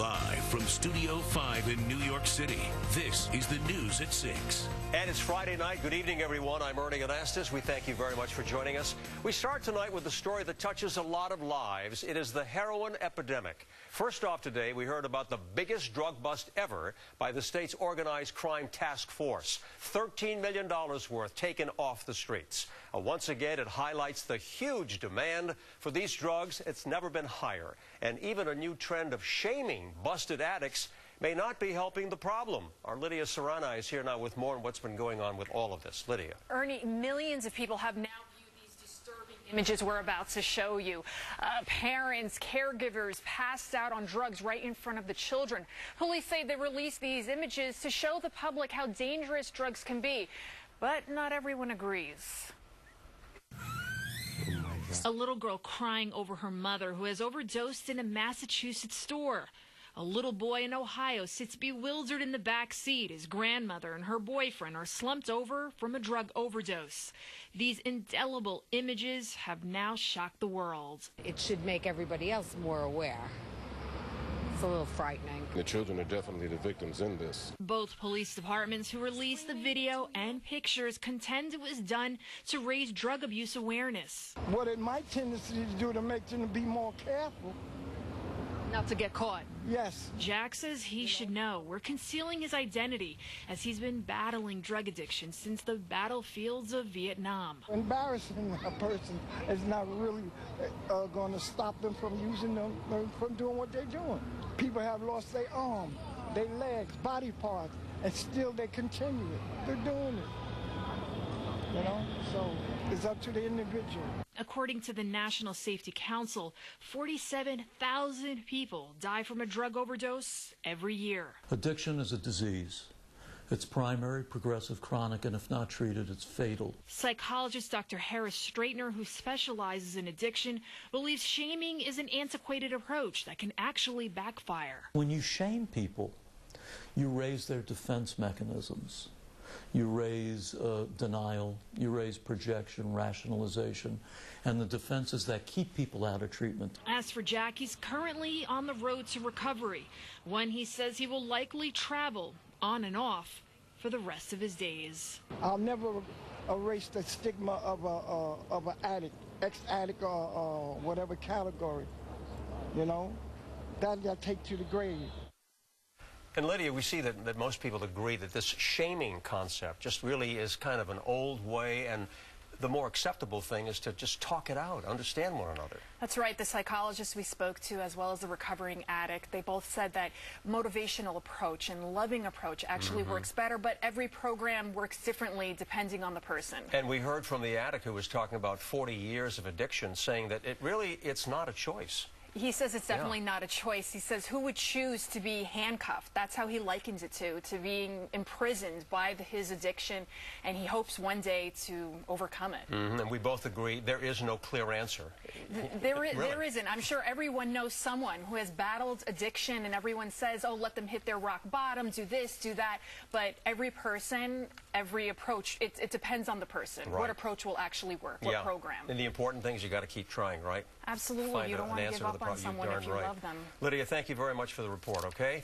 Live from Studio 5 in New York City, this is the News at 6. And it's Friday night. Good evening, everyone. I'm Ernie Anastas. We thank you very much for joining us. We start tonight with a story that touches a lot of lives. It is the heroin epidemic. First off today, we heard about the biggest drug bust ever by the state's organized crime task force. $13 million worth taken off the streets. Once again, it highlights the huge demand for these drugs. It's never been higher. And even a new trend of shaming busted addicts may not be helping the problem. Our Lydia Serrana is here now with more on what's been going on with all of this. Lydia. Ernie, millions of people have now viewed these disturbing images we're about to show you. Parents, caregivers passed out on drugs right in front of the children. Police say they released these images to show the public how dangerous drugs can be. But not everyone agrees. A little girl crying over her mother who has overdosed in a Massachusetts store. A little boy in Ohio sits bewildered in the back seat. His grandmother and her boyfriend are slumped over from a drug overdose. These indelible images have now shocked the world. It should make everybody else more aware. It's a little frightening. The children are definitely the victims in this. Both police departments who released the video and pictures contend it was done to raise drug abuse awareness. What it might tendency to do to make them be more careful. Not to get caught. Yes. Jack says he should know. We're concealing his identity as he's been battling drug addiction since the battlefields of Vietnam. Embarrassing a person is not really going to stop them from using them, from doing what they're doing. People have lost their arm, their legs, body parts, and still they continue it. They're doing it. You know, so it's up to the individual. According to the National Safety Council, 47,000 people die from a drug overdose every year. Addiction is a disease. It's primary, progressive, chronic, and if not treated, it's fatal. Psychologist Dr. Stratyner, who specializes in addiction, believes shaming is an antiquated approach that can actually backfire. When you shame people, you raise their defense mechanisms. You raise denial, you raise projection, rationalization, and the defenses that keep people out of treatment. As for Jack, he's currently on the road to recovery, one he says he will likely travel on and off for the rest of his days. I'll never erase the stigma of an addict, ex-addict or whatever category, you know. That I take to the grave. And Lydia, we see that most people agree that this shaming concept just really is kind of an old way, and the more acceptable thing is to just talk it out, understand one another. That's right. The psychologist we spoke to, as well as the recovering addict, they both said that motivational approach and loving approach actually works better, but every program works differently depending on the person. And we heard from the addict who was talking about 40 years of addiction, saying that it's not a choice. He says it's definitely not a choice. He says who would choose to be handcuffed? That's how he likens it to being imprisoned by his addiction, and he hopes one day to overcome it. And we both agree there is no clear answer. There isn't. I'm sure everyone knows someone who has battled addiction, and everyone says, oh, let them hit their rock bottom, do this, do that. But every person, every approach, it depends on the person. Right. What approach will actually work, what program. And the important thing is you got to keep trying, right? Absolutely. You don't want to give up on someone if you love them. Lydia, thank you very much for the report, okay?